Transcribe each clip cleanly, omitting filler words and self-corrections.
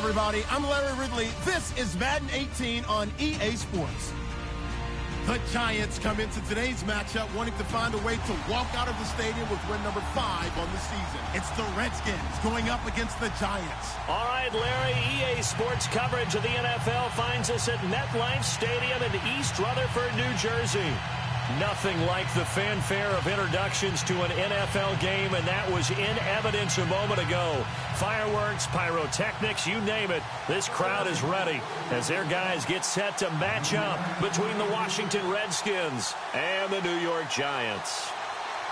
everybody. I'm Larry Ridley. This is Madden 18 on EA Sports. The Giants come into today's matchup wanting to find a way to walk out of the stadium with win number 5 on the season. It's the Redskins going up against the Giants. All right, Larry, EA Sports coverage of the NFL finds us at MetLife Stadium in East Rutherford, New Jersey. Nothing like the fanfare of introductions to an NFL game, and that was in evidence a moment ago. Fireworks, pyrotechnics, you name it. This crowd is ready as their guys get set to match up between the Washington Redskins and the New York Giants.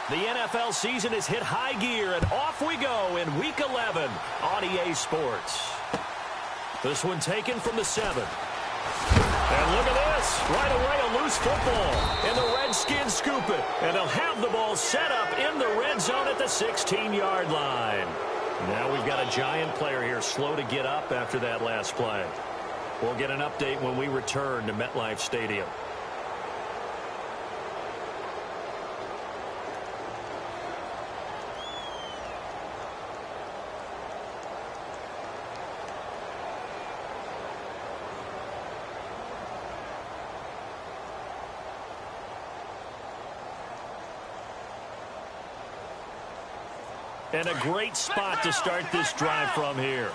The NFL season has hit high gear, and off we go in Week 11 on EA Sports. This one taken from the 7. And look at this. Right away, a loose football. And the Redskins scoop it. And they'll have the ball set up in the red zone at the 16-yard line. Now we've got a Giant player here slow to get up after that last play. We'll get an update when we return to MetLife Stadium. And a great spot to start this drive from here.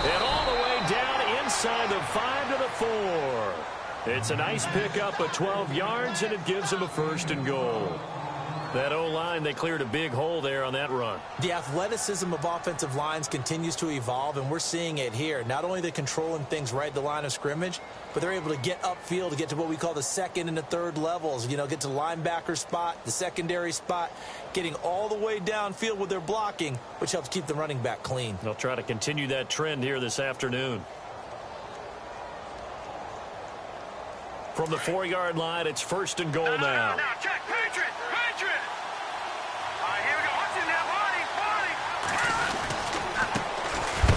And all the way down inside the 5 to the 4. It's a nice pickup of 12 yards, and it gives them a 1st and goal. That O-line, they cleared a big hole there on that run. The athleticism of offensive lines continues to evolve, and we're seeing it here. Not only are they controlling things right at the line of scrimmage, but they're able to get upfield to get to what we call the 2nd and the 3rd levels. You know, get to the linebacker spot, the secondary spot, getting all the way downfield with their blocking, which helps keep the running back clean. They'll try to continue that trend here this afternoon. From the 4-yard line, it's 1st and goal now. Check, Patriot! All right, here we go. Watch it now.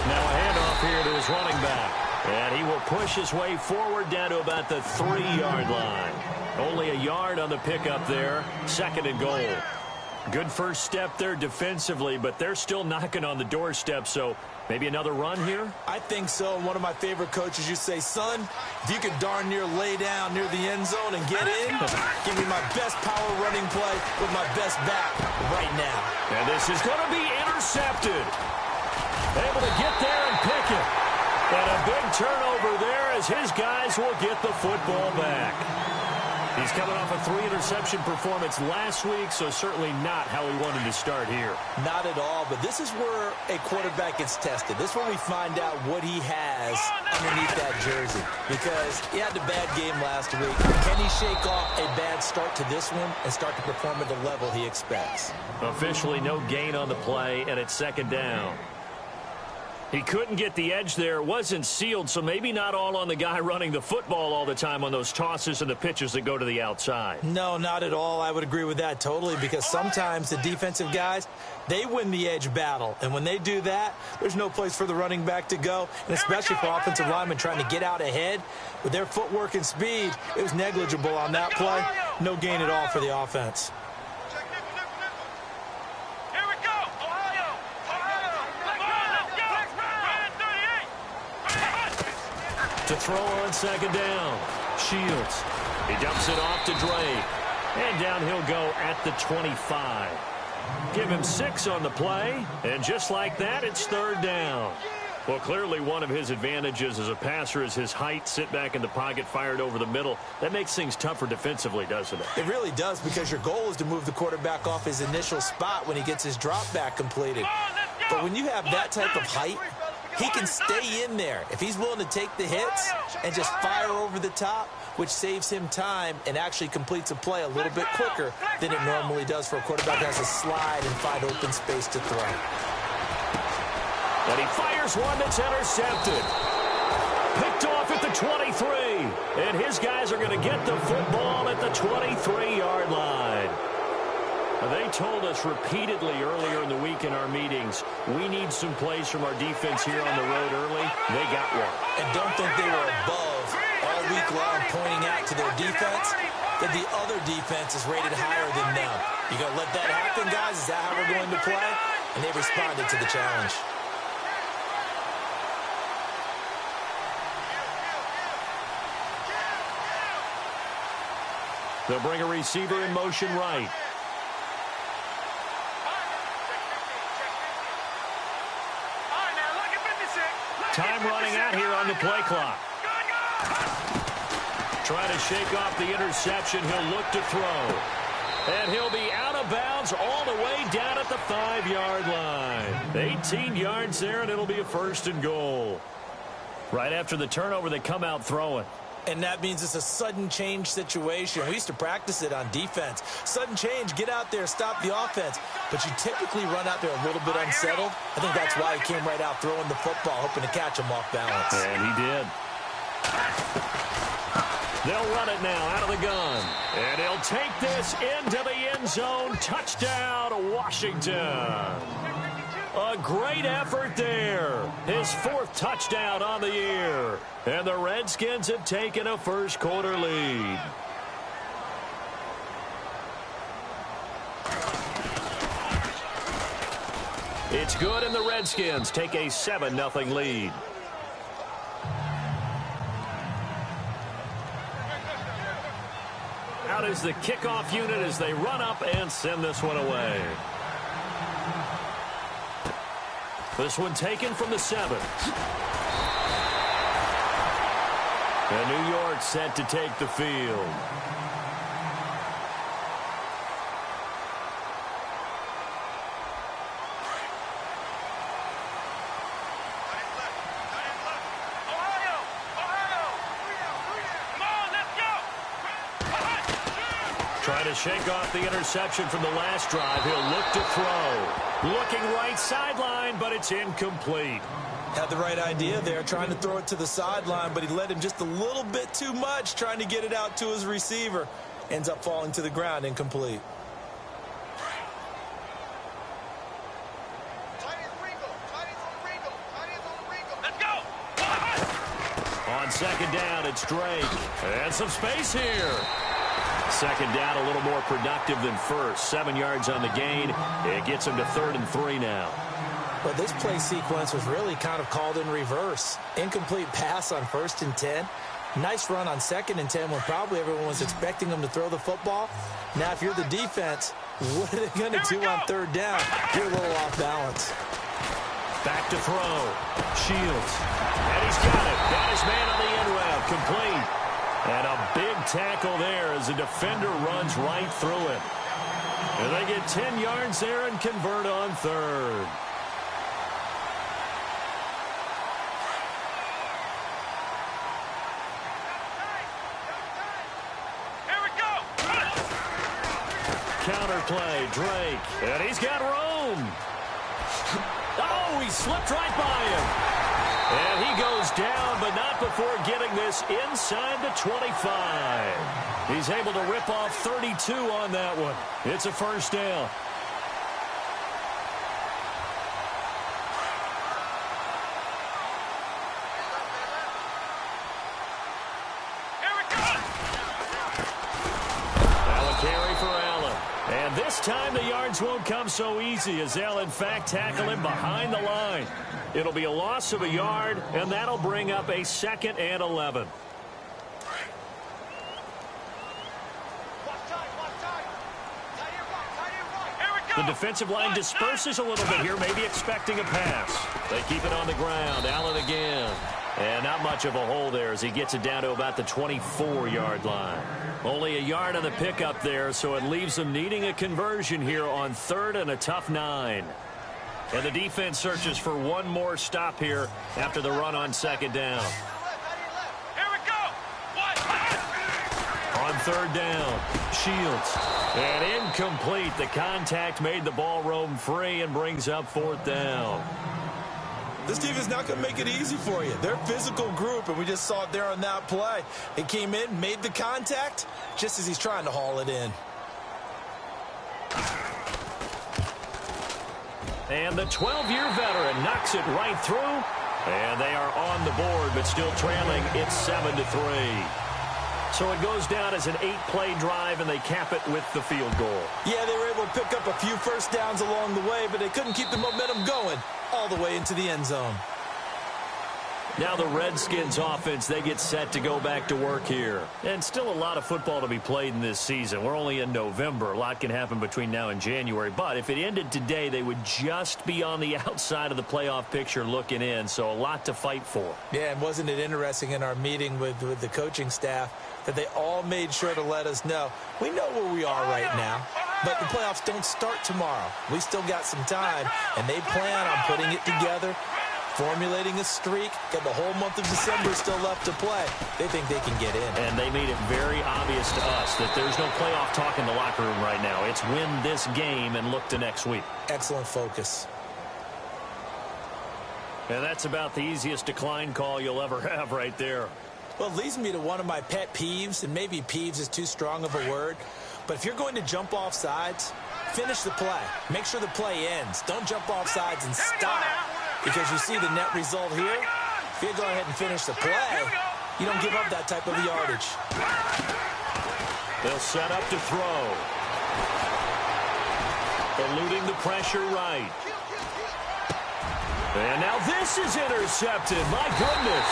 Now a handoff here to his running back. And he will push his way forward down to about the 3-yard line. Only a yard on the pickup there. 2nd and goal. Good first step there defensively, but they're still knocking on the doorstep, so maybe another run here? I think so. And one of my favorite coaches, you say, son, if you could darn near lay down near the end zone and get in, give me my best power running play with my best back right now. And this is going to be intercepted. Able to get there and pick it. And a big turnover there as his guys will get the football back. He's coming off a 3-interception performance last week, so certainly not how he wanted to start here. Not at all, but this is where a quarterback gets tested. This is where we find out what he has underneath that jersey. Because he had a bad game last week. Can he shake off a bad start to this one and start to perform at the level he expects? Officially no gain on the play, and it's 2nd down. He couldn't get the edge there. It wasn't sealed, so maybe not all on the guy running the football all the time on those tosses and the pitches that go to the outside. No, not at all. I would agree with that totally, because sometimes the defensive guys, they win the edge battle. And when they do that, there's no place for the running back to go, and especially for offensive linemen trying to get out ahead. With their footwork and speed, it was negligible on that play. No gain at all for the offense. To throw on 2nd down. Shields. He dumps it off to Drake. And down he'll go at the 25. Give him 6 on the play. And just like that, it's 3rd down. Well, clearly one of his advantages as a passer is his height. Sit back in the pocket, fired over the middle. That makes things tougher defensively, doesn't it? It really does, because your goal is to move the quarterback off his initial spot when he gets his drop back completed. But when you have that type of height, he can stay in there if he's willing to take the hits and just fire over the top, which saves him time and actually completes a play a little bit quicker than it normally does for a quarterback that has to slide and find open space to throw. And he fires one that's intercepted. Picked off at the 23. And his guys are going to get the football at the 23-yard line. They told us repeatedly earlier in the week in our meetings, we need some plays from our defense here on the road early. They got one. And don't think they were above all week long pointing out to their defense. that the other defense is rated higher than them. You going to let that happen, guys? Is that how we're going to play? And they responded to the challenge. They'll bring a receiver in motion right. Time running out here on the play clock. Trying to shake off the interception. He'll look to throw. And he'll be out of bounds all the way down at the 5-yard line. 18 yards there, and it'll be a 1st and goal. Right after the turnover, they come out throwing. And that means it's a sudden change situation. We used to practice it on defense. Sudden change, get out there, stop the offense. But you typically run out there a little bit unsettled. I think that's why he came right out throwing the football, hoping to catch him off balance. And he did. They'll run it now out of the gun. And he'll take this into the end zone. Touchdown, Washington. A great effort there. His 4th touchdown on the year. And the Redskins have taken a first-quarter lead. It's good, and the Redskins take a 7-0 lead. Out is the kickoff unit as they run up and send this one away. This one taken from the 7. And New York set to take the field. Trying to shake off the interception from the last drive. He'll look to throw. Looking right sideline, but it's incomplete. Had the right idea there, trying to throw it to the sideline, but he let him just a little bit too much, trying to get it out to his receiver. Ends up falling to the ground, incomplete. Let's go! On 2nd down, it's Drake. And some space here. 2nd down, a little more productive than 1st. 7 yards on the gain. It gets him to 3rd and 3 now. But this play sequence was really kind of called in reverse. Incomplete pass on 1st and 10. Nice run on 2nd and 10 when probably everyone was expecting him to throw the football. Now, if you're the defense, what are they going to do on 3rd down? You're a little off balance. Back to throw. Shields. And he's got it. Got his man on the end route. Complete. And a big tackle there as the defender runs right through it. And they get 10 yards there and convert on 3rd. Here we go! Counter play, Drake. And he's got room. Oh, he slipped right by him. And he goes down, but not before getting this inside the 25. He's able to rip off 32 on that one. It's a 1st down. Here we go! Now a carry for Allen. And this time the yards won't come so easy as they'll, in fact, tackle him behind the line. It'll be a loss of a yard, and that'll bring up a 2nd and 11. The defensive line disperses a little bit here, maybe expecting a pass. They keep it on the ground. Allen again. And not much of a hole there as he gets it down to about the 24-yard line. Only a yard on the pickup there, so it leaves them needing a conversion here on 3rd and a tough 9. And the defense searches for one more stop here after the run on 2nd down. Here we go! On 3rd down, Shields. And incomplete. The contact made the ball roam free and brings up 4th down. This team is not going to make it easy for you. They're a physical group, and we just saw it there on that play. He came in, made the contact, just as he's trying to haul it in. And the 12-year veteran knocks it right through. And they are on the board, but still trailing. It's 7-3. So it goes down as an 8-play drive, and they cap it with the field goal. Yeah, they were able to pick up a few first downs along the way, but they couldn't keep the momentum going all the way into the end zone. Now the Redskins offense, they get set to go back to work here. And still a lot of football to be played in this season. We're only in November. A lot can happen between now and January. But if it ended today, they would just be on the outside of the playoff picture looking in. So a lot to fight for. Yeah, and wasn't it interesting in our meeting with the coaching staff that they all made sure to let us know, we know where we are right now, but the playoffs don't start tomorrow. We still got some time, and they plan on putting it together, formulating a streak, got the whole month of December still left to play. They think they can get in. And they made it very obvious to us that there's no playoff talk in the locker room right now. It's win this game and look to next week. Excellent focus. And that's about the easiest decline call you'll ever have right there. Well, it leads me to one of my pet peeves, and maybe peeves is too strong of a word, but if you're going to jump off sides, finish the play. Make sure the play ends. Don't jump off sides and stop. Because you see the net result here. If you go ahead and finish the play, you don't give up that type of yardage. They'll set up to throw. Eluding the pressure right. And now this is intercepted. My goodness.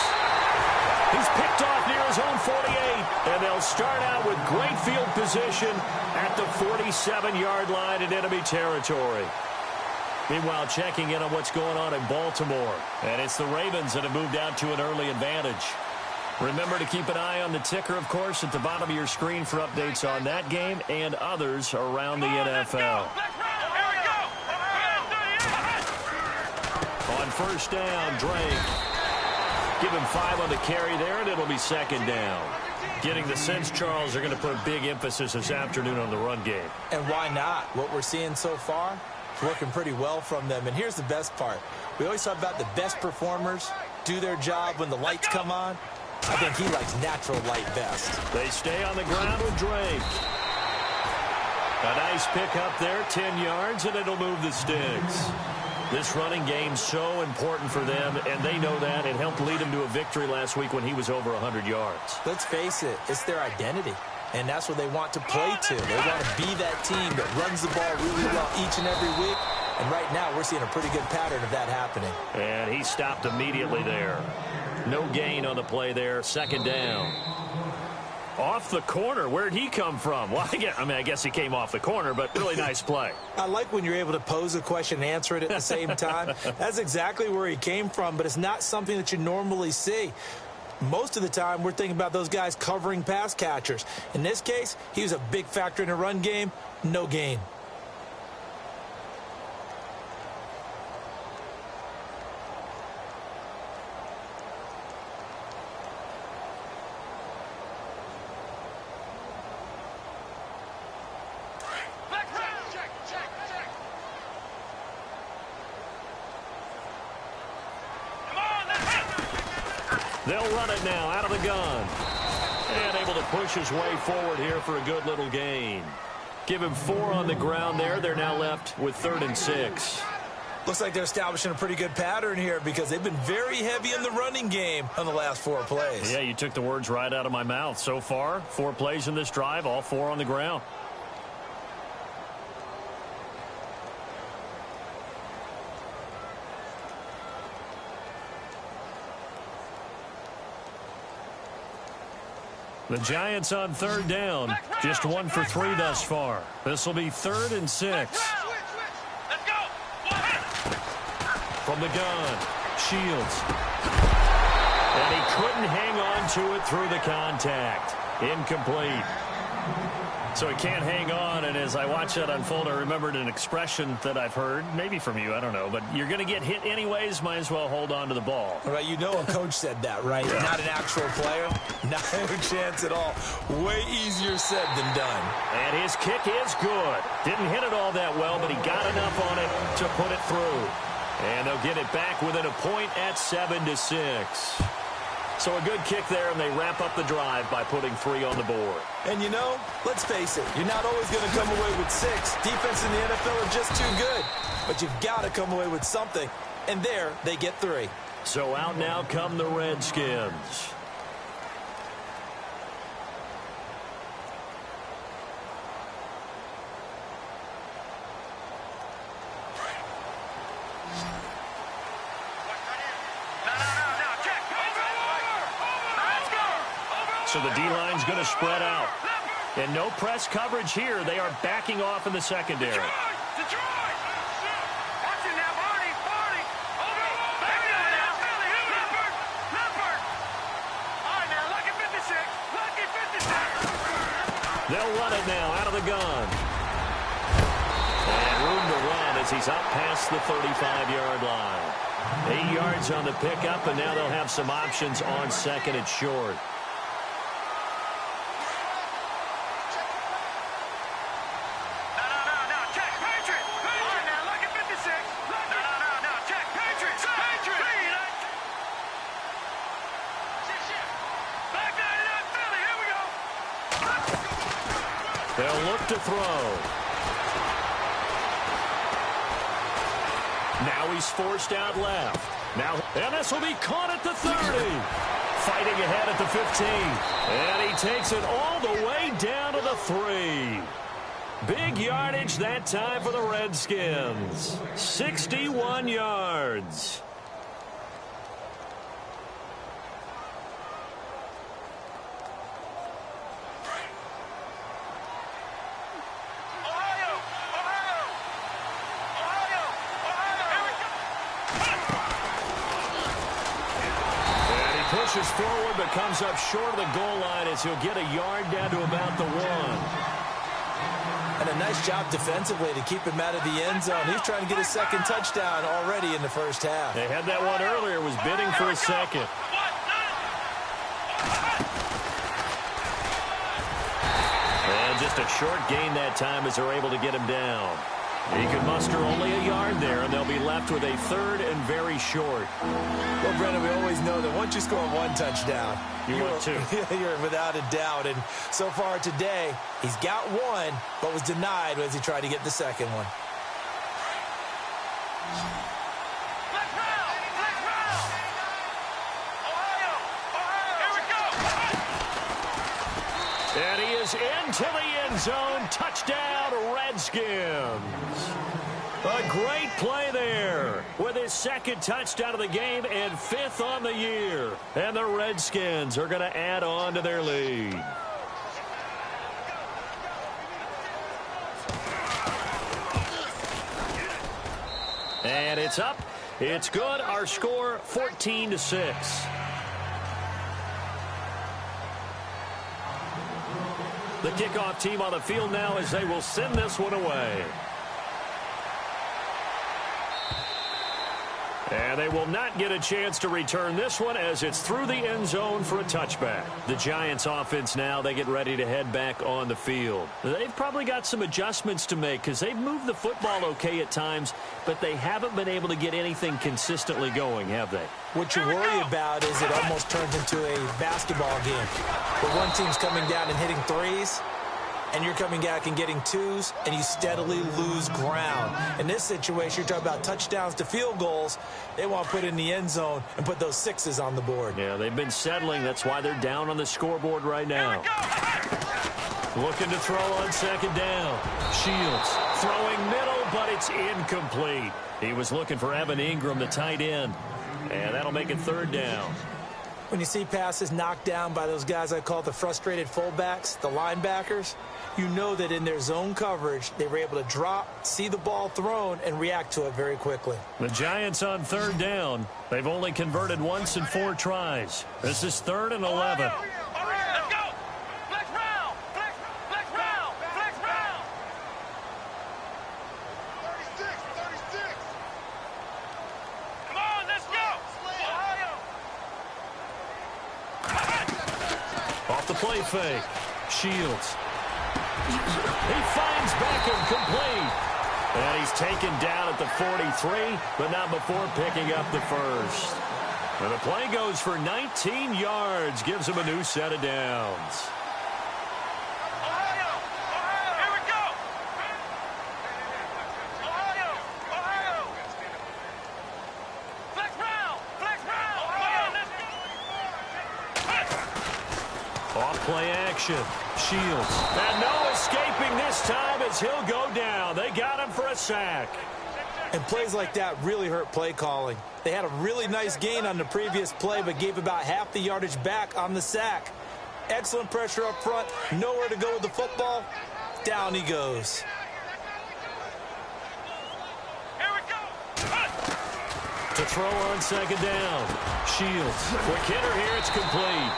He's picked off near his own 48. And they'll start out with great field position at the 47-yard line in enemy territory. Meanwhile, checking in on what's going on in Baltimore. And it's the Ravens that have moved out to an early advantage. Remember to keep an eye on the ticker, of course, at the bottom of your screen for updates on that game and others around the NFL. On first down, Drake. Give him 5 on the carry there, and it'll be second down. Getting the sense, Charles, they're going to put a big emphasis this afternoon on the run game. And why not? What we're seeing so far, it's working pretty well from them. And here's the best part. We always talk about the best performers do their job when the lights come on. I think he likes natural light best. They stay on the ground with Drake. A nice pick up there, 10 yards, and it'll move the sticks. This running game's so important for them, and they know that. It helped lead them to a victory last week when he was over 100 yards. Let's face it, it's their identity, and that's what they want to play to. They want to be that team that runs the ball really well each and every week, and right now we're seeing a pretty good pattern of that happening. And he stopped immediately there. No gain on the play there, second down. Off the corner. Where'd he come from? Well, I guess he came off the corner, but really nice play. I like when you're able to pose a question and answer it at the same time. That's exactly where he came from, but it's not something that you normally see. Most of the time, we're thinking about those guys covering pass catchers. In this case, he was a big factor in the run game. No gain. They'll run it now out of the gun. And able to push his way forward here for a good little gain. Give him 4 on the ground there. They're now left with 3rd and 6. Looks like they're establishing a pretty good pattern here because they've been very heavy in the running game on the last 4 plays. Yeah, you took the words right out of my mouth. So far, 4 plays in this drive, all 4 on the ground. The Giants on 3rd down. Just 1 for 3 thus far. This will be 3rd and 6. From the gun, Shields. And he couldn't hang on to it through the contact. Incomplete. So he can't hang on, and as I watch that unfold, I remembered an expression that I've heard, maybe from you, I don't know, but you're going to get hit anyways, might as well hold on to the ball. All right, you know a coach said that, right? Yeah. Not an actual player. Not a chance at all. Way easier said than done. And his kick is good. Didn't hit it all that well, but he got enough on it to put it through. And they'll get it back within a point at 7-6. So a good kick there, and they wrap up the drive by putting 3 on the board. And you know, let's face it, you're not always going to come away with 6. Defense in the NFL are just too good. But you've got to come away with something. And there, they get 3. So out now come the Redskins. So the D-line's going to spread out. And no press coverage here. They are backing off in the secondary. Detroit! Watch it now, Barney! Over! Back down now, Philly! Leopard! All right, now, lucky 56! Lucky 56! They'll run it now out of the gun. And room to run as he's up past the 35-yard line. 8 yards on the pickup, and now they'll have some options on second and short. No, check, Patriot! All right, now, lucky 56! No, check, Patriot! Back 99, Philly, here we go! They'll look to throw. Now he's forced out left. And this will be caught at the 30. Fighting ahead at the 15. And he takes it all the way down to the 3. Big yardage that time for the Redskins. 61 yards. Pushes forward, but comes up short of the goal line as he'll get a yard down to about the 1. And a nice job defensively to keep him out of the end zone. He's trying to get his second touchdown already in the first half. They had that one earlier, was bidding for a second. And just a short gain that time as they're able to get him down. He could muster only a yard there, and they'll be left with a 3rd and very short. Well, Brendan, we always know that once you score 1 touchdown, want 2. You're without a doubt. And so far today, he's got 1, but was denied as he tried to get the second one. And he is into the end zone. Touchdown, Redskins. A great play there with his second touchdown of the game and 5th on the year. And the Redskins are going to add on to their lead. And it's up. It's good. Our score, 14-6. The kickoff team on the field now as they will send this one away. And they will not get a chance to return this one as it's through the end zone for a touchback. The Giants offense now, they get ready to head back on the field. They've probably got some adjustments to make because they've moved the football okay at times, but they haven't been able to get anything consistently going, have they? What you worry about is it almost turns into a basketball game where one team's coming down and hitting threes, and you're coming back and getting 2s, and you steadily lose ground. In this situation, you're talking about touchdowns to field goals. They want to put it in the end zone and put those 6s on the board. Yeah, they've been settling. That's why they're down on the scoreboard right now. Looking to throw on second down. Shields throwing middle, but it's incomplete. He was looking for Evan Ingram, the tight end, and that'll make it 3rd down. When you see passes knocked down by those guys I call the frustrated fullbacks, the linebackers, you know that in their zone coverage, they were able to drop, see the ball thrown, and react to it very quickly. The Giants on 3rd down. They've only converted once in 4 tries. This is 3rd and 11. Play fake. Shields. He finds Beckham complete. And he's taken down at the 43, but not before picking up the 1st. And the play goes for 19 yards, gives him a new set of downs. Play action. Shields. And no escaping this time as he'll go down. They got him for a sack. And plays like that really hurt play calling. They had a really nice gain on the previous play, but gave about half the yardage back on the sack. Excellent pressure up front. Nowhere to go with the football. Down he goes. Here we go. To throw on second down. Shields. Quick hitter here. It's complete.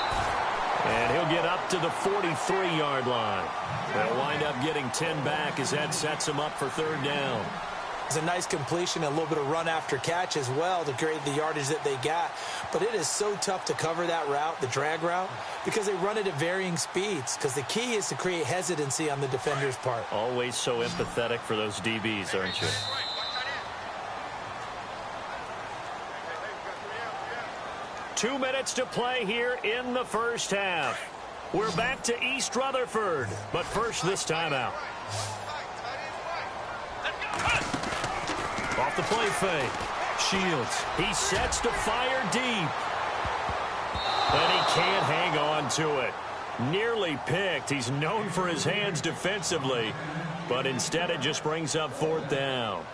And he'll get up to the 43-yard line. They'll wind up getting 10 back as that sets him up for third down. It's a nice completion and a little bit of run after catch as well to create the yardage that they got. But it is so tough to cover that route, the drag route, because they run it at varying speeds. Because the key is to create hesitancy on the defender's part. Always so empathetic for those DBs, aren't you? Two minutes to play here in the first half. We're back to East Rutherford, but first this timeout. Off the play fake. Shields. He sets to fire deep. And he can't hang on to it. Nearly picked. He's known for his hands defensively, but instead it just brings up fourth down.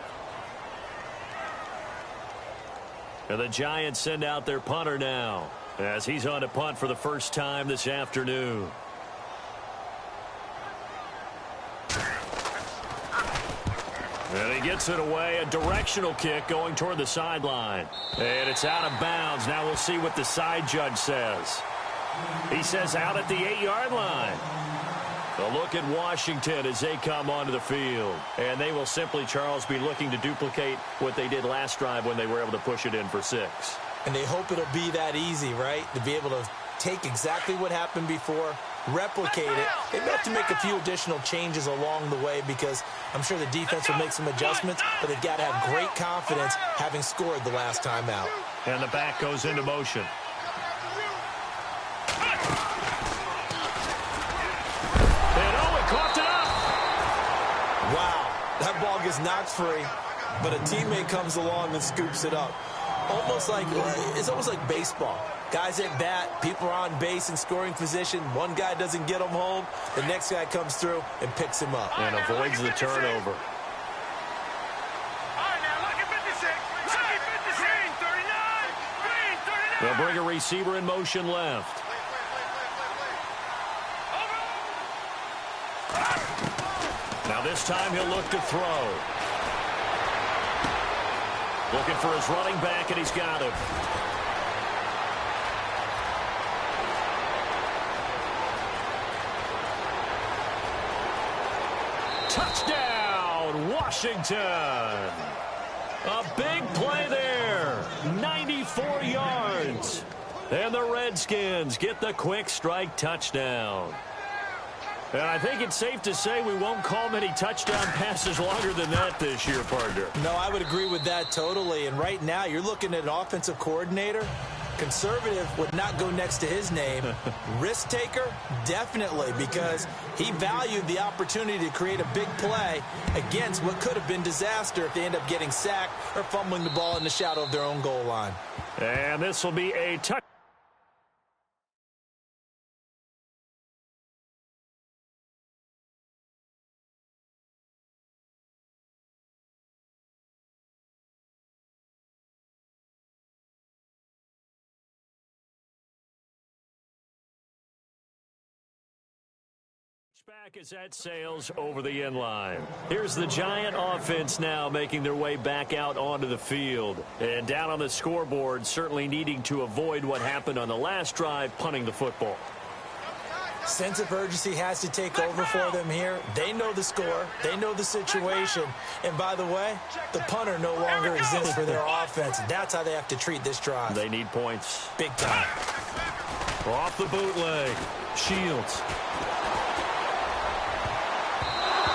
And the Giants send out their punter now as he's on to punt for the first time this afternoon. And he gets it away, a directional kick going toward the sideline. And it's out of bounds. Now we'll see what the side judge says. He says out at the 8-yard line. A look at Washington as they come onto the field. And they will simply, Charles, be looking to duplicate what they did last drive when they were able to push it in for 6. And they hope it'll be that easy, right? To be able to take exactly what happened before, replicate it. They have to make a few additional changes along the way because I'm sure the defense will make some adjustments, but they've got to have great confidence having scored the last time out. And the back goes into motion. And oh, it coughed it up. Wow, that ball gets knocked free, but a teammate comes along and scoops it up. It's almost like baseball. Guys at bat, people are on base in scoring position. One guy doesn't get him home. The next guy comes through and picks him up. And avoids the turnover. All right, now, lucky 56. Lucky 56. Green 39. Green 39. They'll bring a receiver in motion left. Now this time he'll look to throw. Looking for his running back, and he's got him. Touchdown, Washington. A big play there. 94 yards. And the Redskins get the quick strike touchdown. And I think it's safe to say we won't call many touchdown passes longer than that this year, partner. No, I would agree with that totally. And right now, you're looking at an offensive coordinator. Conservative would not go next to his name. Risk taker, definitely, because he valued the opportunity to create a big play against what could have been disaster if they end up getting sacked or fumbling the ball in the shadow of their own goal line. And this will be a touchdown. Back as that sails over the end line. Here's the Giant offense now making their way back out onto the field. And down on the scoreboard, certainly needing to avoid what happened on the last drive, punting the football. Sense of urgency has to take over for them here. They know the score. They know the situation. And by the way, the punter no longer exists for their offense. That's how they have to treat this drive. They need points. Big time. Off the bootleg. Shields.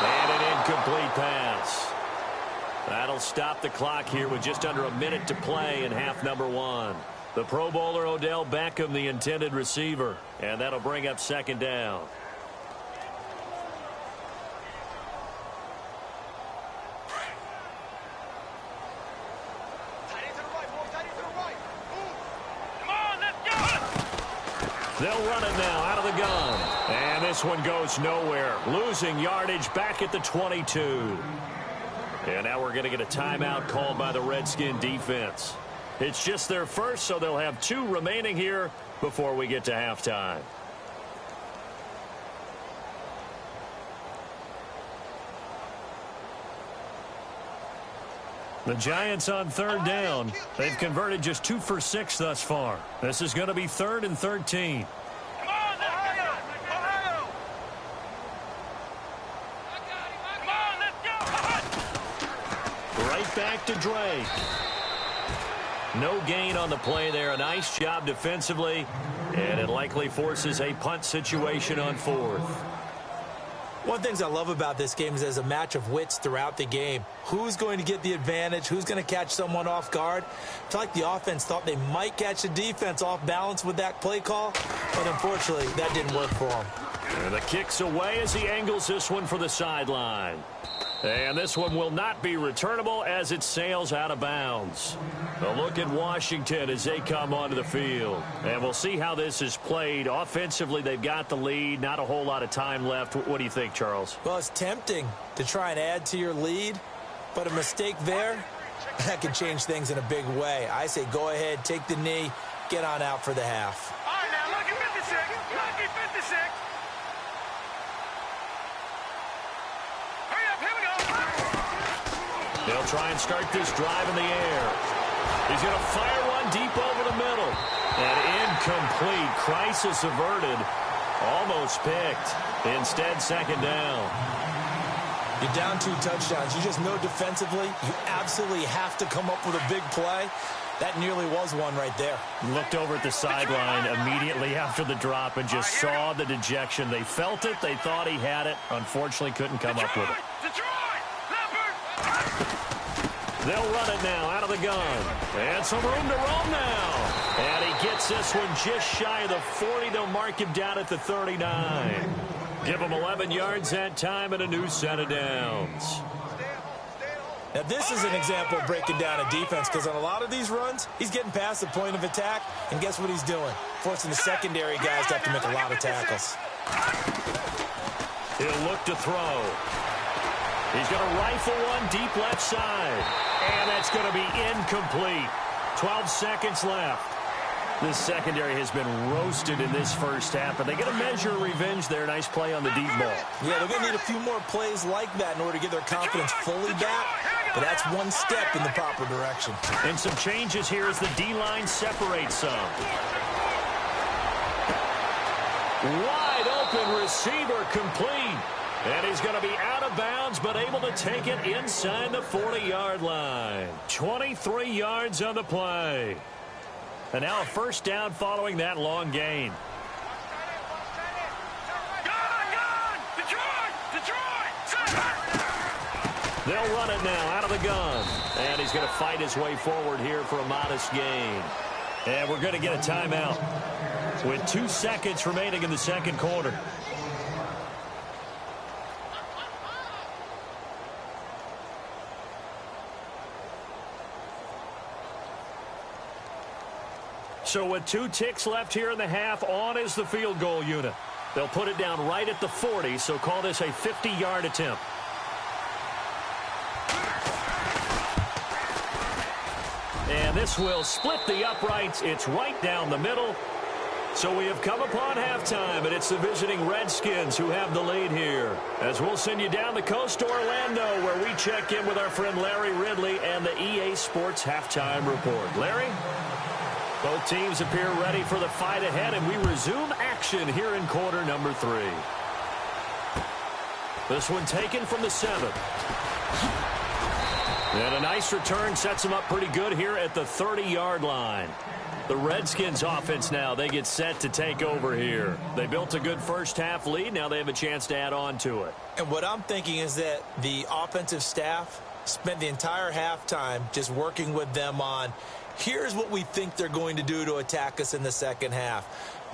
And an incomplete pass. That'll stop the clock here with just under a minute to play in half number 1. The Pro Bowler Odell Beckham, the intended receiver. And that'll bring up second down. They'll run it now out of the gun. And this one goes nowhere. Losing yardage back at the 22. And now we're going to get a timeout called by the Redskin defense. It's just their first, so they'll have 2 remaining here before we get to halftime. The Giants on third down. They've converted just 2 for 6 thus far. This is going to be 3rd and 13. Right back to Drake. No gain on the play there. A nice job defensively, and it likely forces a punt situation on 4th. One of the things I love about this game is there's a match of wits throughout the game. Who's going to get the advantage? Who's going to catch someone off guard? I feel like the offense thought they might catch the defense off balance with that play call, but unfortunately, that didn't work for them. And the kick's away as he angles this one for the sideline. And this one will not be returnable as it sails out of bounds. A look at Washington as they come onto the field. And we'll see how this is played. Offensively, they've got the lead. Not a whole lot of time left. What do you think, Charles? Well, it's tempting to try and add to your lead, but a mistake there, that can change things in a big way. I say go ahead, take the knee, get on out for the half. All right, now, lucky 56. Lucky 56. They'll try and start this drive in the air. He's going to fire one deep over the middle. And incomplete. Crisis averted. Almost picked. Instead, 2nd down. You're down 2 touchdowns. You just know defensively you absolutely have to come up with a big play. That nearly was one right there. Looked over at the sideline immediately after the drop and just saw the dejection. They felt it. They thought he had it. Unfortunately, couldn't come up with it. They'll run it now out of the gun. And some room to roam now. And he gets this one just shy of the 40. They'll mark him down at the 39. Give him 11 yards that time and a new set of downs. Now, this is an example of breaking down a defense because on a lot of these runs, he's getting past the point of attack, and guess what he's doing? Forcing the secondary guys to have to make a lot of tackles. He'll look to throw. He's going to rifle one deep left side. And that's going to be incomplete. 12 seconds left. This secondary has been roasted in this first half, but they get a measure of revenge there. Nice play on the deep ball. Yeah, they're going to need a few more plays like that in order to get their confidence fully back, but that's one step in the proper direction. And some changes here as the D-line separates some. Wide open receiver complete. And he's going to be out of bounds, but able to take it inside the 40-yard line. 23 yards on the play. And now a 1st down following that long gain. They'll run it now out of the gun. And he's going to fight his way forward here for a modest gain. And we're going to get a timeout with 2 seconds remaining in the 2nd quarter. So with 2 ticks left here in the half, on is the field goal unit. They'll put it down right at the 40, so call this a 50-yard attempt. And this will split the uprights. It's right down the middle. So we have come upon halftime, and it's the visiting Redskins who have the lead here. As we'll send you down the coast to Orlando, where we check in with our friend Larry Ridley and the EA Sports Halftime Report. Larry? Both teams appear ready for the fight ahead, and we resume action here in quarter number 3. This one taken from the 7th. And a nice return sets them up pretty good here at the 30-yard line. The Redskins offense now, they get set to take over here. They built a good first half lead. Now they have a chance to add on to it. And what I'm thinking is that the offensive staff spent the entire halftime just working with them on, here's what we think they're going to do to attack us in the 2nd half.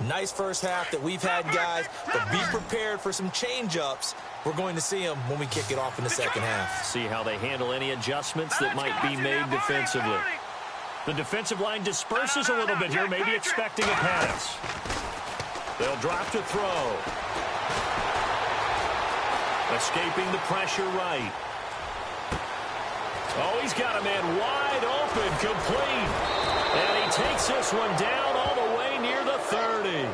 Nice first half that we've had, guys, but be prepared for some change-ups. We're going to see them when we kick it off in the 2nd half. See how they handle any adjustments that might be made defensively. The defensive line disperses a little bit here, maybe expecting a pass. They'll drop to throw. Escaping the pressure right. Oh, he's got a man wide open, complete. And he takes this one down all the way near the 30.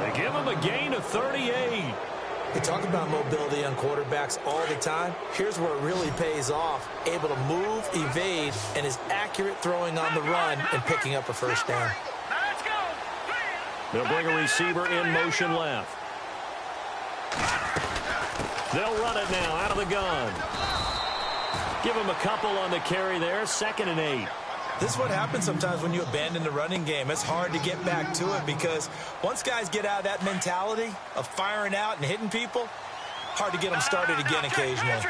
They give him a gain of 38. We talk about mobility on quarterbacks all the time. Here's where it really pays off. Able to move, evade, and is accurate throwing on the run and picking up a first down. They'll bring a receiver in motion left. They'll run it now out of the gun. Give him a couple on the carry there. 2nd and 8. This is what happens sometimes when you abandon the running game. It's hard to get back to it because once guys get out of that mentality of firing out and hitting people, hard to get them started again occasionally.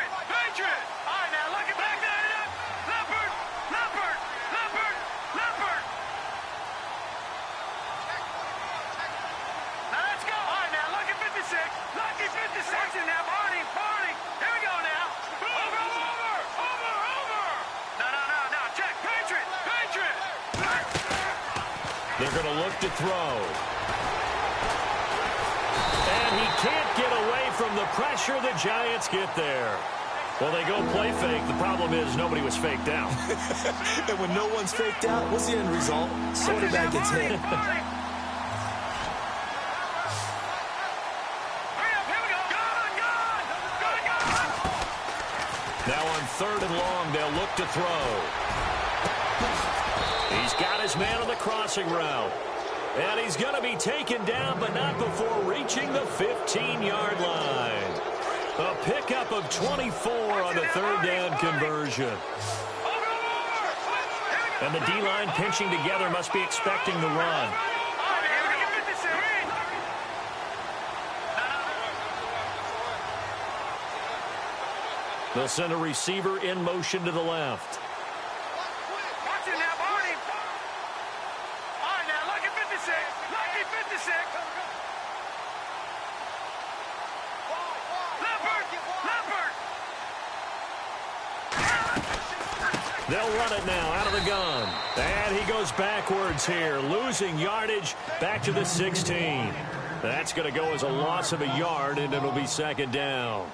They're going to look to throw. And he can't get away from the pressure. The Giants get there. Well, they go play fake. The problem is nobody was faked out. And when no one's faked out, what's the end result? Quarterback gets hit. Now on 3rd and long, they'll look to throw. He's got his man on the crossing route. And he's going to be taken down, but not before reaching the 15-yard line. A pickup of 24 on the 3rd down conversion. And the D-line pinching together must be expecting the run. They'll send a receiver in motion to the left. They'll run it now out of the gun. And he goes backwards here, losing yardage back to the 16. That's going to go as a loss of a yard, and it'll be 2nd down.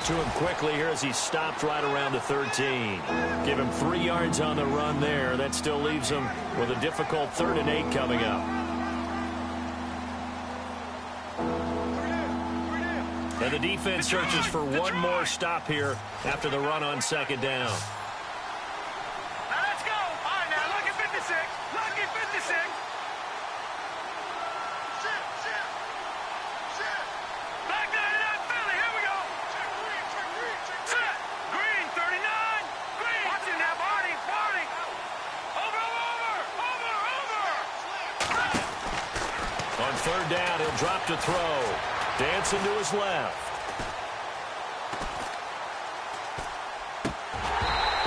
To him quickly here as he stopped right around the 13. Give him 3 yards on the run there. That still leaves him with a difficult 3rd and 8 coming up. And the defense searches for one more stop here after the run on 2nd down. Now let's go. All right, now look at 56. Look at 56. On 3rd down, he'll drop to throw. Dancing to his left.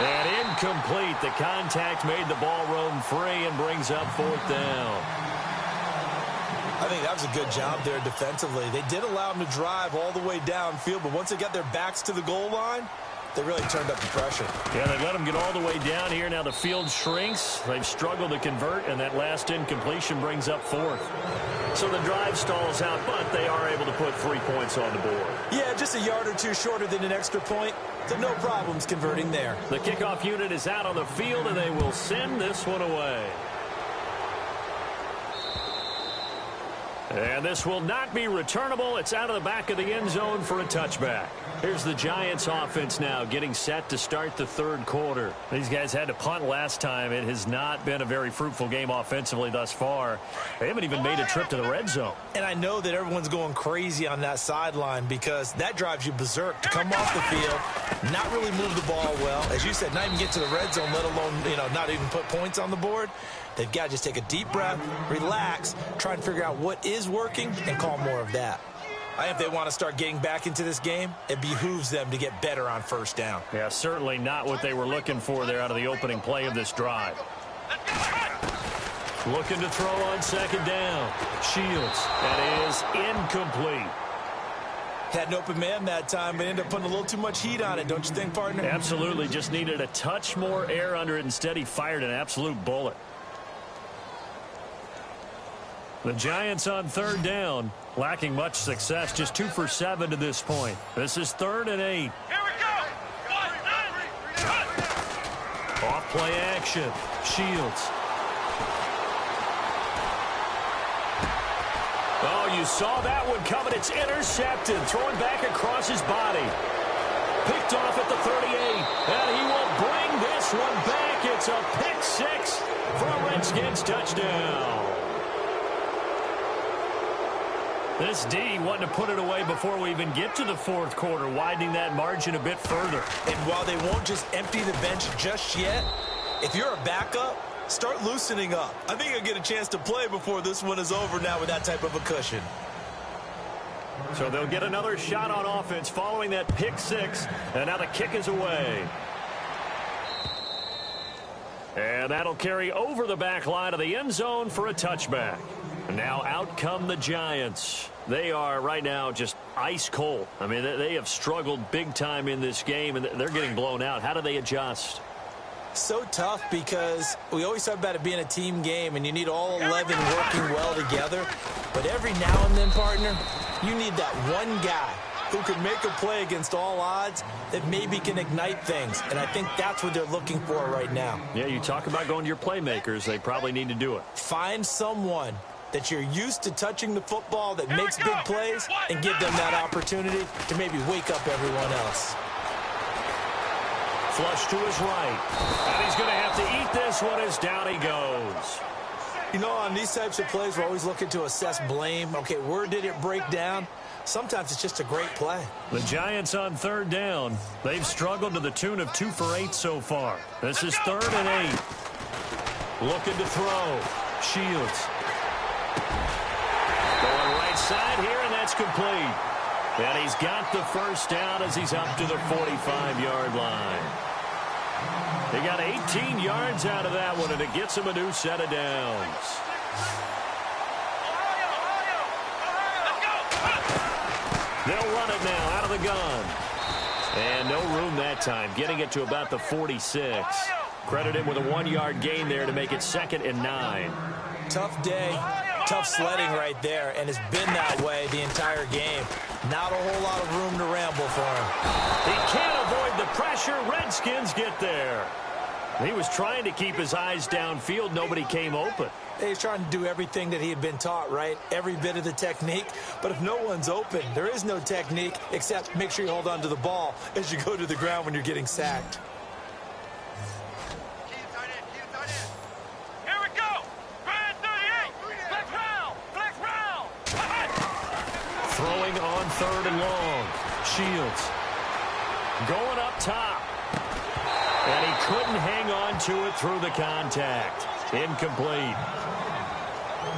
And incomplete. The contact made the ball roam free and brings up 4th down. I think that was a good job there defensively. They did allow them to drive all the way downfield, but once they got their backs to the goal line, they really turned up the pressure. Yeah, they let them get all the way down here. Now the field shrinks. They've struggled to convert, and that last incompletion brings up 4th. So the drive stalls out, but they are able to put 3 points on the board. Yeah, just a yard or two shorter than an extra point. So no problems converting there. The kickoff unit is out on the field, and they will send this one away. And this will not be returnable. It's out of the back of the end zone for a touchback. Here's the Giants offense now getting set to start the 3rd quarter. These guys had to punt last time. It has not been a very fruitful game offensively thus far. They haven't even made a trip to the red zone. And I know that everyone's going crazy on that sideline because that drives you berserk to come off the field, not really move the ball well. As you said, not even get to the red zone, let alone, not even put points on the board. They've got to just take a deep breath, relax, try and figure out what is working, and call more of that. I think if they want to start getting back into this game, it behooves them to get better on 1st down. Yeah, certainly not what they were looking for there out of the opening play of this drive. Looking to throw on 2nd down. Shields. That is incomplete. Had an open man that time, but ended up putting a little too much heat on it, don't you think, partner? Absolutely. Just needed a touch more air under it. Instead, he fired an absolute bullet. The Giants on third down, lacking much success, just 2 for 7 to this point. This is 3rd and 8. Here we go. Off play action. Shields. Oh, you saw that one coming. It's intercepted. Thrown back across his body. Picked off at the 38. And he will bring this one back. It's a pick 6 for a Redskins touchdown. This D wanting to put it away before we even get to the 4th quarter, widening that margin a bit further. And while they won't just empty the bench just yet, if you're a backup, start loosening up. I think you'll get a chance to play before this one is over now with that type of a cushion. So they'll get another shot on offense following that pick 6, and now the kick is away. And that'll carry over the back line of the end zone for a touchback. Now out come the Giants. They are right now just ice cold. I mean, they have struggled big time in this game, and they're getting blown out. How do they adjust? So tough because we always talk about it being a team game, and you need all 11 working well together. But every now and then, partner, you need that one guy who can make a play against all odds that maybe can ignite things. And I think that's what they're looking for right now. Yeah, you talk about going to your playmakers. They probably need to do it. Find someone that you're used to touching the football that makes big plays and give them that opportunity to maybe wake up everyone else. Flush to his right. And he's going to have to eat this one as down he goes. You know, on these types of plays, we're always looking to assess blame. Okay, where did it break down? Sometimes it's just a great play. The Giants on third down. They've struggled to the tune of 2 for 8 so far. This is 3rd and 8. Looking to throw. Shields. Going right side here, and that's complete. And he's got the first down as he's up to the 45-yard line. They got 18 yards out of that one, and it gets him a new set of downs. They'll run it now out of the gun. And no room that time, getting it to about the 46. Credited with a 1-yard gain there to make it 2nd and 9. Tough day, tough sledding right there, and it's been that way the entire game. Not a whole lot of room to ramble for him. He can't avoid the pressure. Redskins get there. He was trying to keep his eyes downfield. Nobody came open. He's trying to do everything that he had been taught, right? Every bit of the technique. But if no one's open, there is no technique except make sure you hold on to the ball as you go to the ground when you're getting sacked. Here we go. Brand 38. Flex round. Flex round. Throwing on 3rd and long. Shields. Going up top. And he couldn't hang on to it through the contact. Incomplete.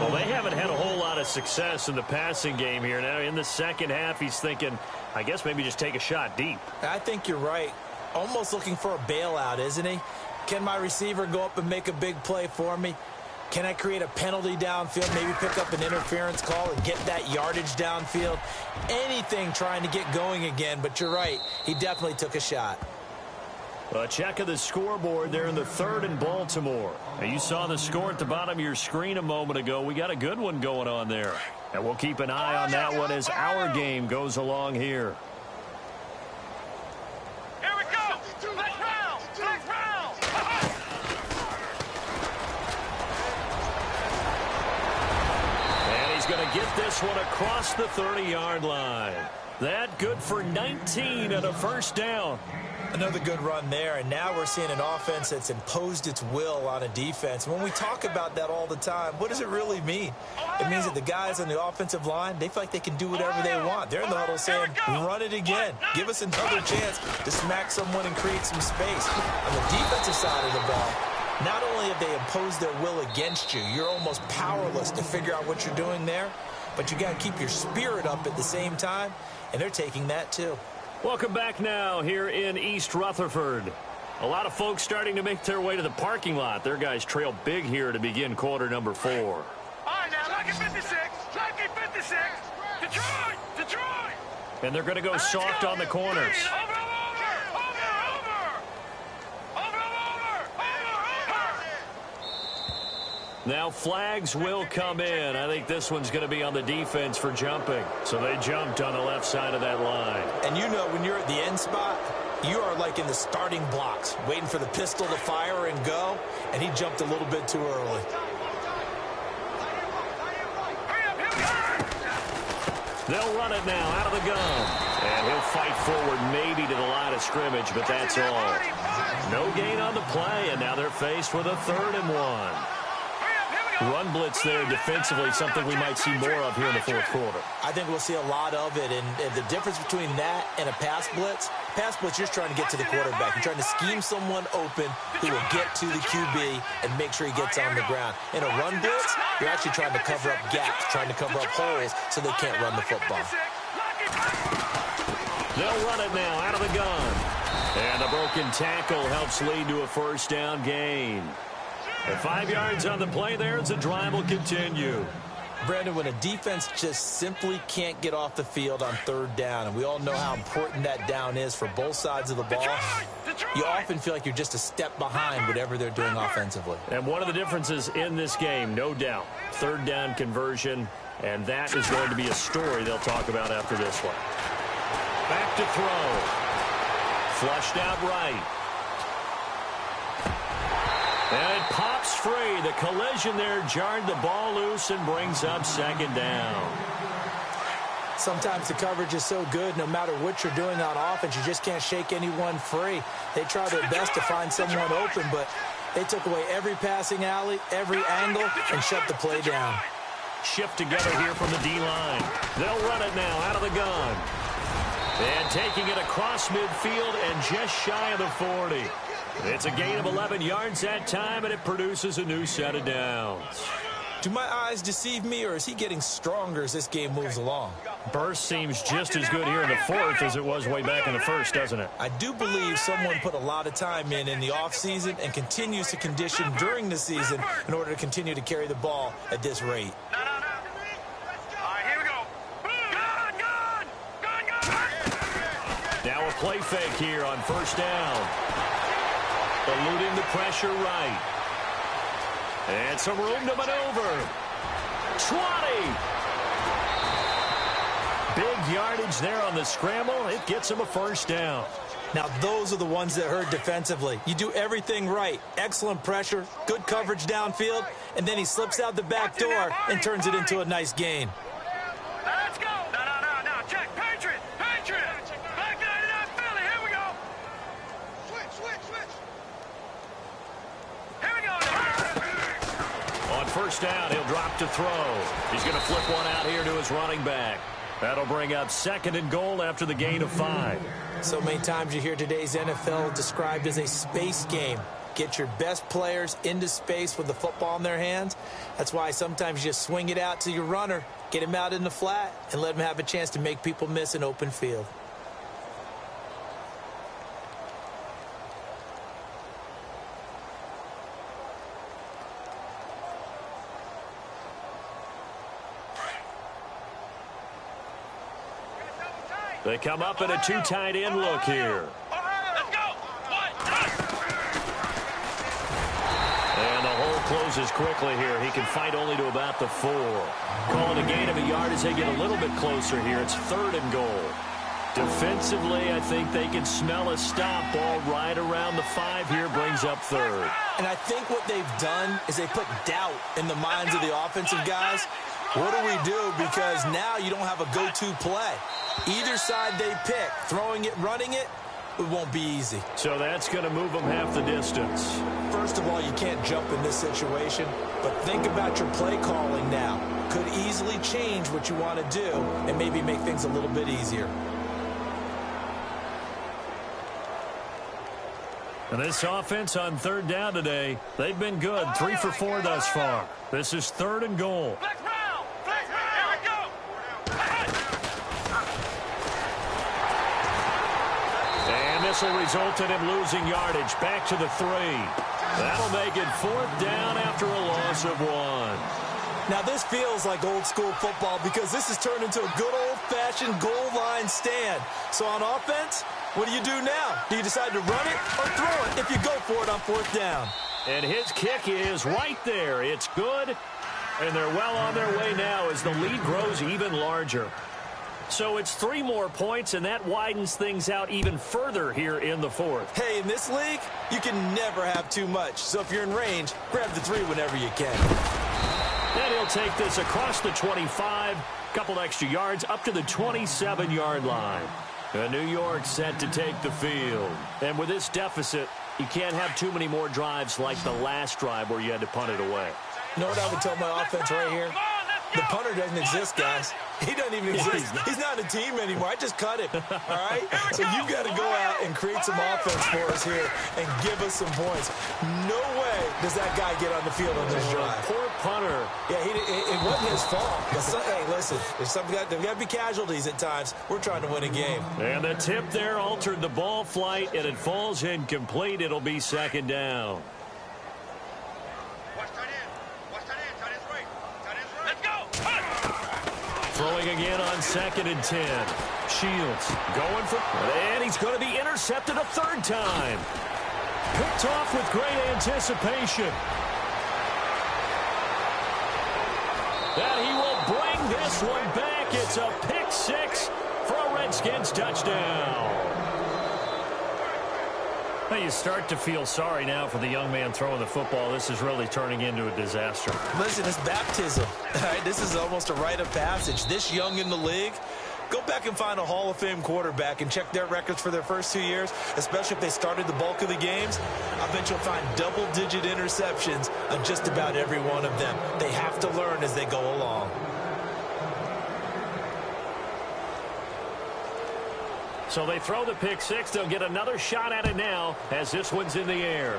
Well, they haven't had a whole lot of success in the passing game here. Now, in the second half, he's thinking, I guess maybe just take a shot deep. I think you're right. Almost looking for a bailout, isn't he? Can my receiver go up and make a big play for me? Can I create a penalty downfield, maybe pick up an interference call and get that yardage downfield? Anything trying to get going again, but you're right. He definitely took a shot. A check of the scoreboard there in the 3rd and Baltimore. Now, you saw the score at the bottom of your screen a moment ago. We got a good one going on there. And we'll keep an eye on that one as our game goes along here. Here we go. Flex round. Flex round. And he's going to get this one across the 30-yard line. That good for 19 and a first down. Another good run there, and now we're seeing an offense that's imposed its will on a defense. When we talk about that all the time, what does it really mean? It means that the guys on the offensive line, they feel like they can do whatever they want. They're in the huddle saying, run it again. Give us another chance to smack someone and create some space. On the defensive side of the ball, not only have they imposed their will against you, you're almost powerless to figure out what you're doing there, but you got to keep your spirit up at the same time, and they're taking that too. Welcome back now here in East Rutherford. A lot of folks starting to make their way to the parking lot. Their guys trail big here to begin quarter number 4. All right, now, lucky 56. Lucky 56. Detroit. Detroit. And they're going to go soft on the corners. Over. Now flags will come in. I think this one's going to be on the defense for jumping. So they jumped on the left side of that line. And you know when you're at the end spot, you are like in the starting blocks, waiting for the pistol to fire and go, and he jumped a little bit too early. They'll run it now out of the gun. And he'll fight forward maybe to the line of scrimmage, but that's all. No gain on the play, and now they're faced with a 3rd and 1. Run blitz there defensively, something we might see more of here in the 4th quarter. I think we'll see a lot of it, and the difference between that and a pass blitz, you're trying to get to the quarterback. You're trying to scheme someone open who will get to the QB and make sure he gets on the ground. In a run blitz, you're actually trying to cover up gaps, trying to cover up holes so they can't run the football. They'll run it now out of the gun. And a broken tackle helps lead to a 1st down gain. And 5 yards on the play there as the drive will continue. Brandon, when a defense just simply can't get off the field on 3rd down, and we all know how important that down is for both sides of the ball, you often feel like you're just a step behind whatever they're doing offensively. And one of the differences in this game, no doubt, 3rd down conversion, and that is going to be a story they'll talk about after this one. Back to throw. Flushed out right. And it pops free. The collision there jarred the ball loose and brings up 2nd down. Sometimes the coverage is so good, no matter what you're doing on offense, you just can't shake anyone free. They try their best to find someone open, but they took away every passing alley, every angle, and shut the play down. Shift together here from the D-line. They'll run it now out of the gun. And taking it across midfield and just shy of the 40. It's a gain of 11 yards that time, and it produces a new set of downs. Do my eyes deceive me, or is he getting stronger as this game moves along? Burst seems just as good here in the 4th as it was way back in the 1st, doesn't it? I do believe someone put a lot of time in the offseason and continues to condition during the season in order to continue to carry the ball at this rate. No. All right, here we go. Gun. Now a play fake here on 1st down. Eluding the pressure right. And some room to maneuver. 20. Big yardage there on the scramble. It gets him a 1st down. Now, those are the ones that hurt defensively. You do everything right. Excellent pressure, good coverage downfield, and then he slips out the back door and turns it into a nice gain. Let's go. No. Check. Patriot. Back 99 Philly. Here we go. Switch. Here we go. On 1st down, he'll drop to throw. He's going to flip one out here to his running back. That'll bring up 2nd and goal after the gain of 5. So many times you hear today's NFL described as a space game. Get your best players into space with the football in their hands. That's why sometimes you just swing it out to your runner, get him out in the flat, and let him have a chance to make people miss an open field. They come up in a 2 tight end look here. Let's go. And the hole closes quickly here. He can fight only to about the 4. Calling a gain of a yard as they get a little bit closer here. It's 3rd and goal. Defensively, I think they can smell a stop. Ball right around the 5 here, brings up 3rd. And I think what they've done is they put doubt in the minds of the offensive guys. What do we do? Because now you don't have a go-to play. Either side they pick, throwing it, running it, it won't be easy. So that's going to move them half the distance. First of all, you can't jump in this situation, but think about your play calling now. Could easily change what you want to do and maybe make things a little bit easier. And this offense on 3rd down today, they've been good. 3 for 4 thus far. This is 3rd and goal. This will result in him losing yardage. Back to the 3. That'll make it 4th down after a loss of 1. Now, this feels like old school football because this has turned into a good old-fashioned goal line stand. So on offense, what do you do now? Do you decide to run it or throw it if you go for it on 4th down? And his kick is right there. It's good. And they're well on their way now as the lead grows even larger. So it's 3 more points, and that widens things out even further here in the fourth. Hey, in this league, you can never have too much. So if you're in range, grab the 3 whenever you can. And he'll take this across the 25, couple extra yards up to the 27-yard line. New York set to take the field. And with this deficit, you can't have too many more drives like the last drive where you had to punt it away. You know what I would tell my offense right here? The punter doesn't exist, guys. He doesn't even exist. He's not a team anymore. I just cut him, all right? So you've got to go out and create some offense for us here and give us some points. No way does that guy get on the field on this drive. Poor punter. Yeah, it wasn't his fault. But hey, listen, there's got to be casualties at times. We're trying to win a game. And the tip there altered the ball flight, and it falls incomplete. It'll be second down. Throwing again on 2nd and 10. Shields going for, and he's going to be intercepted a 3rd time. Picked off with great anticipation. And he will bring this one back. It's a pick 6 for a Redskins touchdown. Well, you start to feel sorry now for the young man throwing the football. This is really turning into a disaster. Listen, it's baptism. All right, this is almost a rite of passage. This young in the league, go back and find a Hall of Fame quarterback and check their records for their first 2 years, especially if they started the bulk of the games. I bet you'll find double-digit interceptions on just about every one of them. They have to learn as they go along. So they throw the pick 6. They'll get another shot at it now as this one's in the air.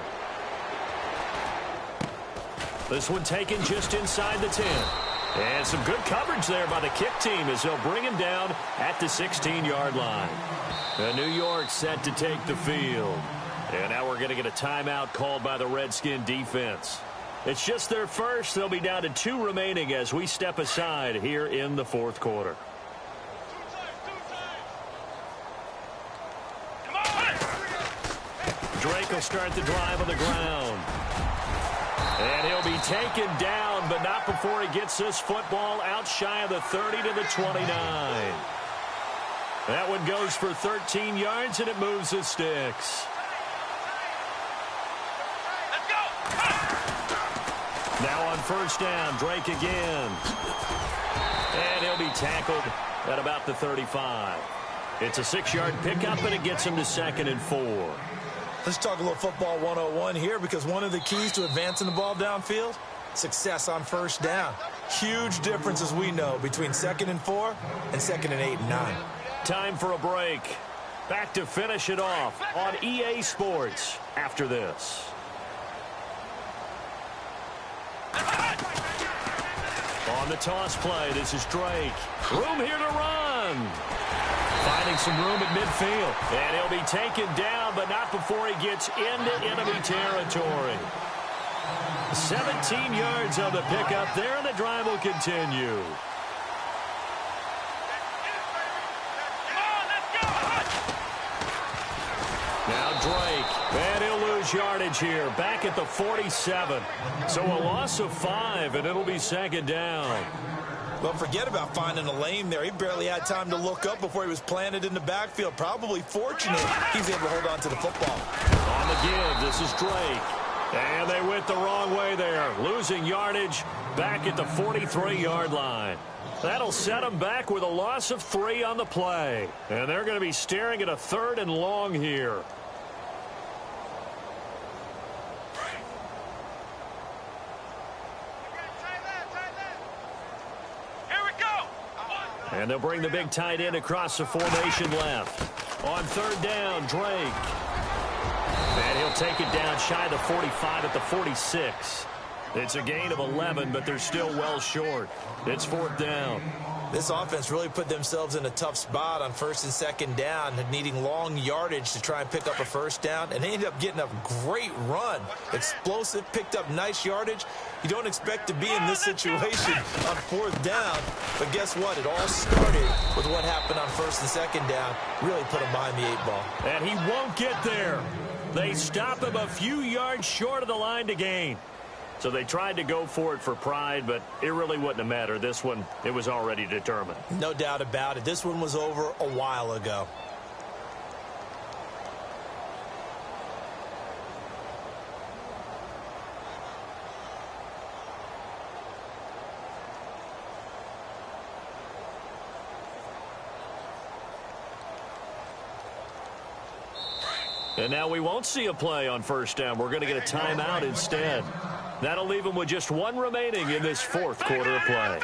This one taken just inside the 10. And some good coverage there by the kick team as they'll bring him down at the 16-yard line. New York set to take the field. And now we're going to get a timeout called by the Redskin defense. It's just their first. They'll be down to 2 remaining as we step aside here in the 4th quarter. Drake will start the drive on the ground. And he'll be taken down, but not before he gets this football out shy of the 30 to the 29. That one goes for 13 yards, and it moves the sticks. Let's go! Now on 1st down, Drake again. And he'll be tackled at about the 35. It's a 6-yard pickup, and it gets him to 2nd and 4. Let's talk a little football 101 here, because one of the keys to advancing the ball downfield, success on 1st down. Huge difference, as we know, between 2nd and 4 and 2nd and 8 and 9. Time for a break. Back to finish it off on EA Sports after this. On the toss play, this is Drake. Room here to run. Finding some room at midfield. And he'll be taken down, but not before he gets into enemy territory. 17 yards on the pickup there, and the drive will continue. Now Drake, and he'll lose yardage here, back at the 47. So a loss of 5, and it'll be 2nd down. Well, forget about finding a lane there. He barely had time to look up before he was planted in the backfield. Probably fortunate he's able to hold on to the football. On the give, this is Drake. And they went the wrong way there, losing yardage back at the 43-yard line. That'll set them back with a loss of 3 on the play. And they're going to be staring at a 3rd and long here. And they'll bring the big tight end across the formation left. On 3rd down, Drake. And he'll take it down shy of the 45 at the 46. It's a gain of 11, but they're still well short. It's 4th down. This offense really put themselves in a tough spot on 1st and 2nd down, needing long yardage to try and pick up a 1st down, and they ended up getting a great run. Explosive, picked up nice yardage. You don't expect to be in this situation on 4th down, but guess what? It all started with what happened on 1st and 2nd down. Really put them behind the 8 ball. And he won't get there. They stop him a few yards short of the line to gain. So they tried to go for it for pride, but it really wouldn't have mattered. This one, it was already determined. No doubt about it. This one was over a while ago. And now we won't see a play on first down. We're going to get a timeout instead. That'll leave him with just one remaining in this fourth quarter of play.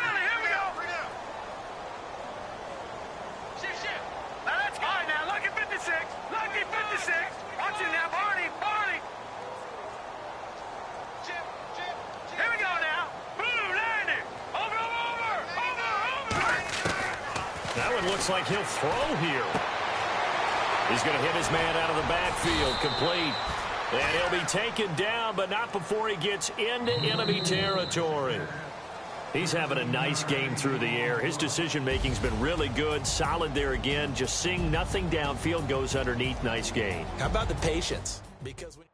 That one looks like he'll throw here. He's going to hit his man out of the backfield, complete. And he'll be taken down, but not before he gets into enemy territory. He's having a nice game through the air. His decision-making's been really good, solid there again. Just seeing nothing downfield, goes underneath. Nice gain. How about the patience? Because when